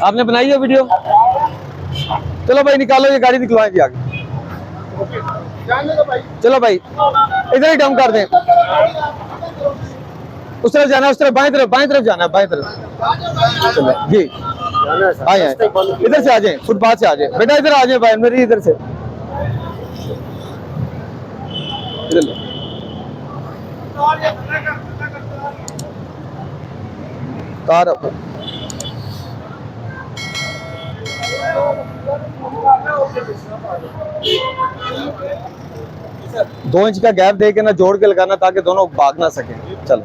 आपने बनाई है वीडियो? चलो भाई निकालो, ये गाड़ी निकलवाएं जी आगे। चलो भाई इधर ही डम कर दें। उस तरफ जाना है, उस तरफ बाएं तरफ जाना है, बाएं तरफ। चलो जी आए इधर से आ जाए, फुटपाथ से आ जाए बेटा, इधर आ जाए भाई मेरी, इधर से इधर लो। कार 2 इंच का गैप दे के ना जोड़ के लगाना ताकि दोनों भाग ना सकें। चलो